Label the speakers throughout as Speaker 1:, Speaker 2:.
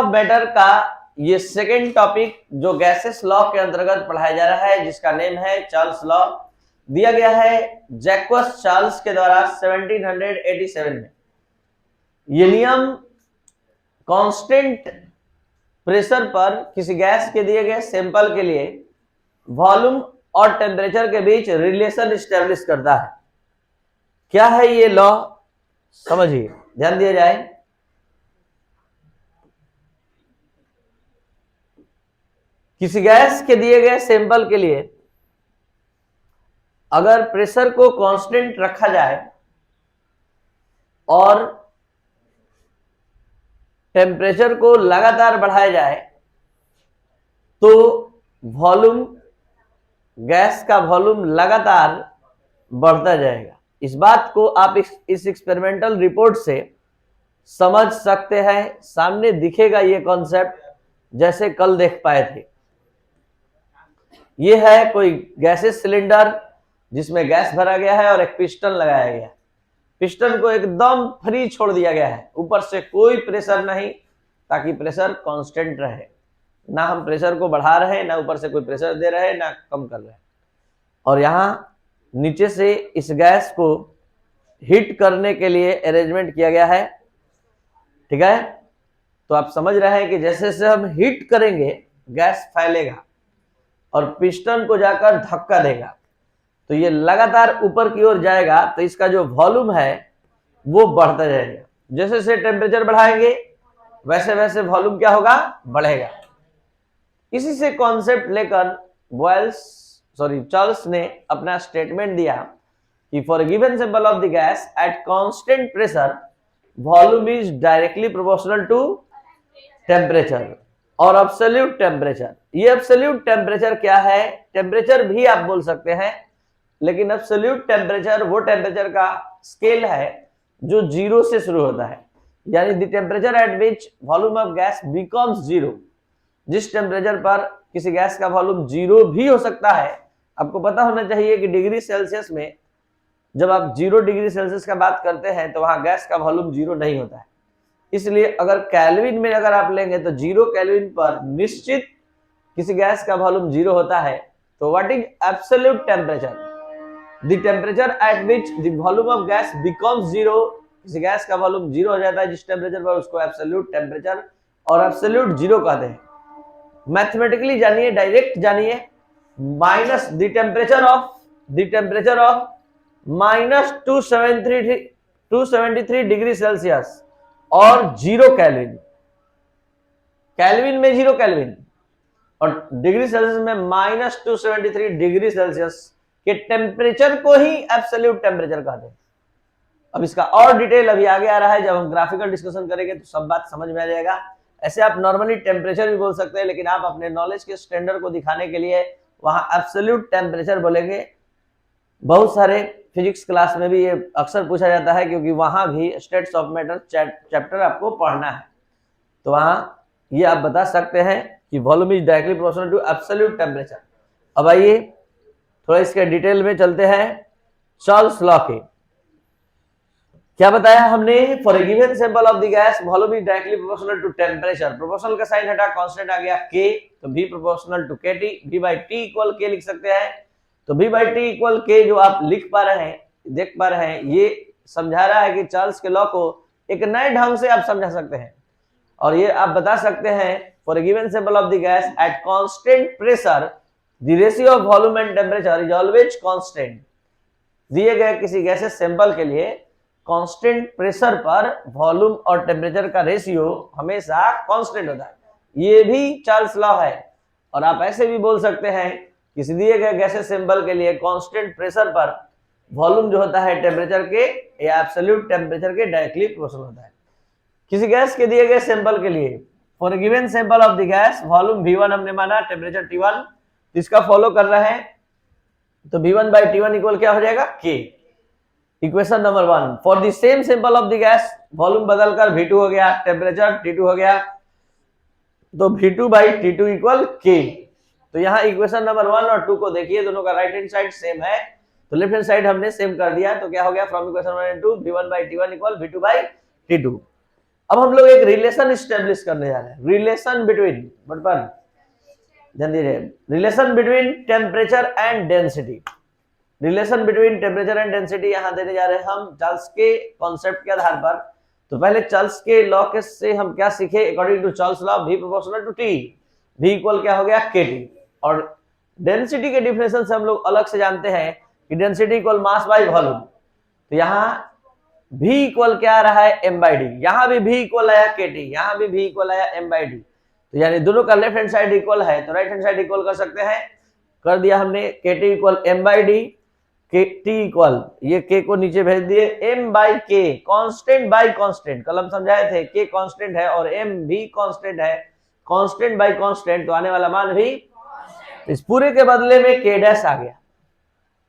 Speaker 1: Matter का ये second topic जो गैसेस लॉ के अंतर्गत पढ़ाया जा रहा है, जिसका नेम है चार्ल्स लॉ, दिया गया है जैक्वस चार्ल्स के द्वारा 1787 में। ये नियम कांस्टेंट प्रेशर पर किसी गैस के दिए गए सैंपल के लिए वॉल्यूम और टेम्परेचर के बीच रिलेशन स्टैब्लिश करता है। क्या है ये लॉ, समझिए, ध्यान दिया जाए। किसी गैस के दिए गए सैंपल के लिए अगर प्रेशर को कांस्टेंट रखा जाए और टेम्परेचर को लगातार बढ़ाया जाए तो वॉल्यूम, गैस का वॉल्यूम लगातार बढ़ता जाएगा। इस बात को आप इस एक्सपेरिमेंटल रिपोर्ट से समझ सकते हैं। सामने दिखेगा ये कॉन्सेप्ट जैसे कल देख पाए थे। ये है कोई गैसेस सिलेंडर जिसमें गैस भरा गया है और एक पिस्टन लगाया गया है। पिस्टन को एकदम फ्री छोड़ दिया गया है, ऊपर से कोई प्रेशर नहीं, ताकि प्रेशर कांस्टेंट रहे। ना हम प्रेशर को बढ़ा रहे हैं, ना ऊपर से कोई प्रेशर दे रहे हैं, ना कम कर रहे हैं। और यहां नीचे से इस गैस को हीट करने के लिए अरेंजमेंट किया गया है, ठीक है। तो आप समझ रहे हैं कि जैसे जैसे हम हीट करेंगे गैस फैलेगा और पिस्टन को जाकर धक्का देगा, तो ये लगातार ऊपर की ओर जाएगा, तो इसका जो वॉल्यूम है वो बढ़ता जाएगा। जैसे जैसे टेम्परेचर बढ़ाएंगे वैसे वैसे वॉल्यूम क्या होगा, बढ़ेगा। इसी से कॉन्सेप्ट लेकर चार्ल्स ने अपना स्टेटमेंट दिया कि for given sample of the gas at constant pressure volume is directly proportional to temperature और एब्सोल्यूट टेम्परेचर। ये एब्सोल्यूट टेम्परेचर क्या है, टेम्परेचर भी आप बोल सकते हैं, लेकिन एब्सोल्यूट टेम्परेचर वो टेम्परेचर का स्केल है जो 0 से शुरू होता है, यानी the temperature at which volume of gas becomes 0। जिस टेम्परेचर पर किसी गैस का वॉल्यूम 0 भी हो सकता है। आपको पता होना चाहिए कि डिग्री सेल्सियस में जब आप 0 डिग्री सेल्सियस का बात करते हैं तो वहां गैस का वॉल्यूम 0 नहीं होता है। इसलिए अगर केल्विन में अगर आप लेंगे तो 0 केल्विन पर निश्चित किसी गैस का वॉल्यूम 0 होता है। तो what is absolute temperature, the temperature at which the volume of gas becomes 0। किसी गैस का वॉल्यूम 0 हो जाता है जिस टेम्परेचर पर, उसको एब्सोल्यूट टेम्परेचर और एब्सोल्यूट 0 कहते हैं। मैथमेटिकली जानिए, डायरेक्ट जानिए, minus the temperature of minus 273 degree Celsius और 0 केल्विन, केल्विन में 0 केल्विन और डिग्री सेल्सियस में माइनस 273 डिग्री सेल्सियस के टेम्परेचर को ही एब्सोल्यूट टेम्परेचर कहते हैं। अब इसका और डिटेल अभी आगे आ रहा है, जब हम ग्राफिकल डिस्कशन करेंगे तो सब बात समझ में आ जाएगा। ऐसे आप नॉर्मली टेम्परेचर भी बोल सकते हैं, लेकिन आप अपने नॉलेज के स्टैंडर्ड को दिखाने के लिए वहां एब्सोल्यूट टेम्परेचर बोलेंगे। बहुत सारे फिजिक्स क्लास में भी ये अक्सर पूछा जाता है, क्योंकि वहां भी स्टेट्स ऑफ मैटर चैप्टर आपको पढ़ना है। तो वहां ये आप बता सकते हैं कि volume is directly proportional to absolute temperature. अब आइए थोड़ा इसके डिटेल में चलते हैं। चार्ल्स लॉ के क्या बताया हमने, for a given sample of the gas volume is directly proportional to temperature. Proportional का साइन हटा, कांस्टेंट आ गया k, तो v proportional to kT, v by t equal k लिख सकते हैं। तो v by t equal k जो आप लिख पा रहे हैं, देख पा रहे हैं, ये समझा रहा है कि चार्ल्स के लॉ को एक नए ढंग से आप समझा सकते हैं। और ये आप बता सकते हैं for a given sample of the gas at constant pressure the ratio of volume and temperature is always constant. दिए गए किसी गैसेस सैंपल के लिए कांस्टेंट प्रेशर पर वॉल्यूम और टेम्परेचर का रेशियो हमेशा कांस्टेंट होता है। ये भी चार्ल्स लॉ है। और आप ऐसे भी बोल सकते हैं किसी दिए गए गैसेस सैंपल के लिए कांस्टेंट प्रेशर पर वॉल्यूम जो होता है टेम्परेचर के या एब्सोल्यूट टेम्परेचर के डायरेक्टली प्रोपोर्शनल होता है। किसी गैस के दिए गए सैंपल के लिए for given sample of the gas volume V1 हमने माना, टेम्परेचर T1, इसका फॉलो कर रहे हैं, तो V1 बाई T1 इक्वल क्या हो जाएगा, K। Equation number 1, for the same sample of the gas volume बदलकर V2 हो गया, टेम्परेचर T2 हो गया, तो V2 by T2 equal K। तो यहाँ इक्वेशन नंबर 1 और 2 को देखिए, दोनों का राइट हैंड साइड सेम है, तो लेफ्ट हैंड साइड हमने सेम कर दिया। तो क्या हो गया, from equation 1 and 2 V1 by T1 equal V2 by T2। अब हम लोग एक रिलेशन स्टेब्लिश करने जा रहे हैं, relation between relation between temperature and density. Relation between temperature and density यहां देने जा रहे हैं हम चार्ल्स के कॉन्सेप्ट के आधार पर। तो पहले चार्ल्स के लॉ के से हम क्या सीखे, according to Charles law V proportional to T, V equal क्या हो गया KT। और डेंसिटी के डिफिनेशन से हम लोग अलग से जानते हैं कि density equal mass by volume. तो यहाँ V इक्वल क्या आ रहा है m/d, यहाँ भी V इक्वल आया KT, यहाँ भी V इक्वल आया m/d। तो यानी दोनों का लेफ्ट हैंड साइड इक्वल है तो राइट हैंड साइड इक्वल कर सकते हैं, कर दिया हमने। KT equal m/d, T equal ये K को नीचे भेज दिए m/k, कांस्टेंट बाय कांस्टेंट, कल हम समझाए थे K कांस्टेंट है और m भी कांस्टेंट है, कांस्टेंट बाय कांस्टेंट तो आने वाला मान भी, इस पूरे के बदले में K डैश आ गया,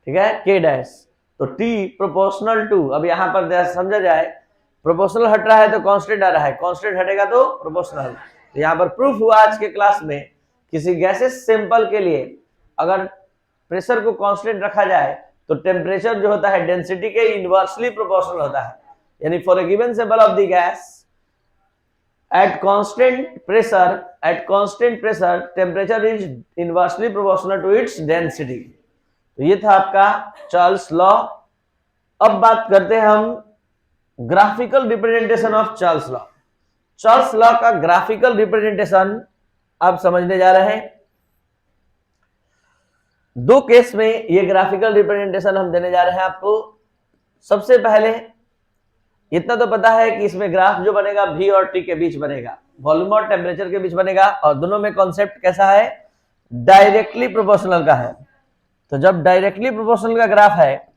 Speaker 1: ठीक है K डैश। तो T प्रोपोर्शनल टू, अब यहां पर समझा जाए प्रोपोर्शनल हट रहा है तो कांस्टेंट आ रहा है, कांस्टेंट हटेगा तो प्रोपोर्शनल। तो यहां पर प्रूफ हुआ आज के क्लास में किसी गैसेस सिंपल के लिए अगर प्रेशर को कांस्टेंट रखा जाए तो टेम्परेचर जो होता है डेंसिटी के इनवर्सली प्रोपोर्शनल होता है। यानी for a given symbol of the gas at constant pressure temperature is inversely proportional to its density। तो ये था आपका चार्ल्स लॉ। अब बात करते हैं हम graphical representation of Charles law. Charles law का ग्राफिकल रिप्रेजेंटेशन आप समझने जा रहे हैं। दो केस में ये ग्राफिकल रिप्रेजेंटेशन हम देने जा रहे हैं आपको। सबसे पहले इतना तो पता है कि इसमें ग्राफ जो बनेगा V और T के बीच बनेगा, वॉल्यूम और टेम्परेचर के बीच बनेगा, और दोनों में कॉन्सेप्ट कैसा है, डायरेक्टली प्रोपोर्शनल का है। तो जब डायरेक्टली प्रोपोर्शनल का ग्राफ है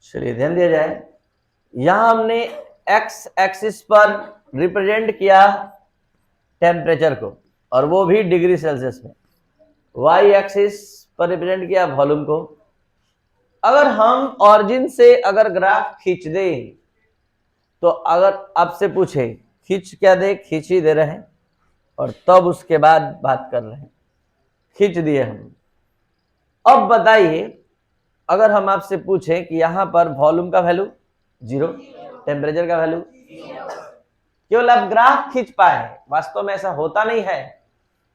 Speaker 1: चलिए ध्यान दिया जाए, यहां हमने एक्स एक्सिस पर रिप्रेजेंट किया टेम्परेचर को और वो भी डिग्री सेल्सियस में, वाई एक्सिस पर रिप्रेजेंट किया वॉल्यूम को। अगर हम ऑरिजिन से अगर ग्राफ खींच दे तो अगर आपसे पूछे खींच क्या दे, खींच ही दे रहे हैं और तब उसके बाद बात कर रहे हैं, खींच दिए हम। अब बताइए अगर हम आपसे पूछें कि यहां पर वॉल्यूम का वैल्यू 0, टेम्परेचर का वैल्यू, केवल आप ग्राफ खींच पाए, वास्तव में ऐसा होता नहीं है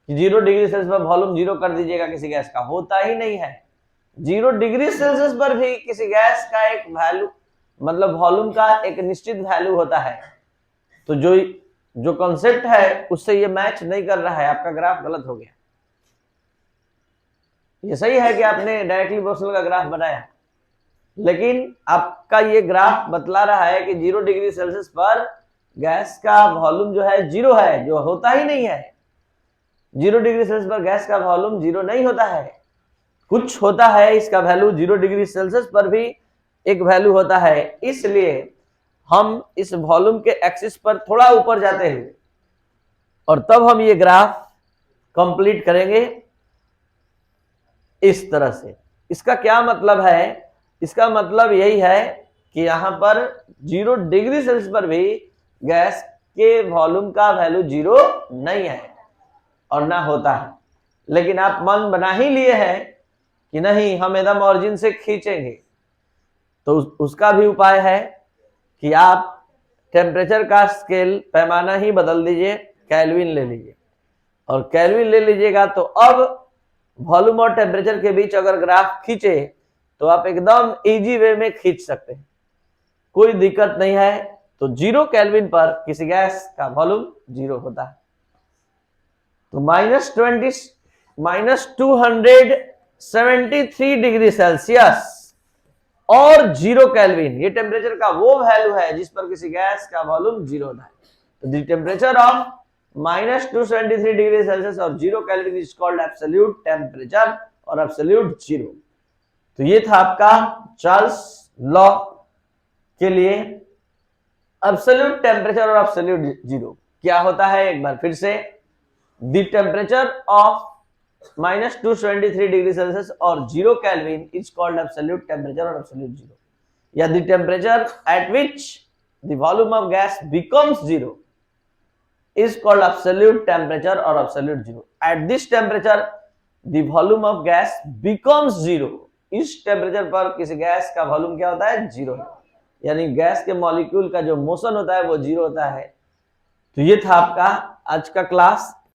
Speaker 1: कि 0 डिग्री सेल्सियस पर वॉल्यूम 0 कर दीजिएगा किसी गैस का, होता ही नहीं है। 0 डिग्री सेल्सियस पर भी किसी गैस का एक वैल्यू मतलब वॉल्यूम का एक निश्चित वैल्यू होता है। तो जो कॉन्सेप्ट है उससे ये मैच नहीं कर रहा है, आपका ग्राफ गलत हो गया। ये सही है कि आपने डायरेक्टली प्रोपोर्शनल का ग्राफ बनाया, लेकिन आपका ये ग्राफ बतला रहा है कि 0 डिग्री सेल्सियस पर गैस का वॉल्यूम जो है 0 है, जो होता ही नहीं है। 0 डिग्री सेल्सियस पर गैस का वॉल्यूम 0 नहीं होता है, कुछ होता है, इसका वैल्यू 0 डिग्री सेल्सियस पर भी एक वैल्यू होता है। इसलिए हम इस वॉल्यूम के एक्सिस पर थोड़ा ऊपर जाते हैं और तब हम ये ग्राफ कंप्लीट करेंगे इस तरह से। इसका क्या मतलब है, इसका मतलब यही है कि यहां पर 0 डिग्री सेल्सियस पर भी गैस के वॉल्यूम का वैल्यू 0 नहीं है और ना होता है। लेकिन आप मन बना ही लिए हैं कि नहीं हम एकदम ऑरिजिन से खींचेंगे, तो उसका भी उपाय है कि आप टेम्परेचर का स्केल पैमाना ही बदल दीजिए, केल्विन ले लीजिए, और केल्विन ले लीजिएगा तो अब वॉल्यूम और टेम्परेचर के बीच अगर ग्राफ खींचे तो आप एकदम इजी वे में खींच सकते हैं, कोई दिक्कत नहीं है। तो 0 केल्विन पर किसी गैस का वॉल्यूम 0 होता है। तो -273 डिग्री सेल्सियस और 0 केल्विन, ये टेम्परेचर का वो वैल्यू है जिस पर किसी गैस का वॉल्यूम 0 होता है। तो the temperature of -273 degree Celsius और 0 kelvin is called absolute temperature और एब्सोल्यूट जीरो। तो ये था आपका चार्ल्स लॉ के लिए एब्सोल्यूट टेम्परेचर और एब्सोल्यूट जीरो क्या होता है। एक बार फिर से, the temperature of -273 degree Celsius और 0 kelvin is called absolute temperature और एब्सोल्यूट जीरो, या the temperature at which the volume of gas becomes zero is called absolute temperature or absolute zero. At this temperature, the volume of gas becomes zero. इस temperature पर किसी gas का volume क्या होता है, zero, यानी gas के molecule का जो मोशन होता है वो जीरो होता है। तो ये था आपका आज का क्लास।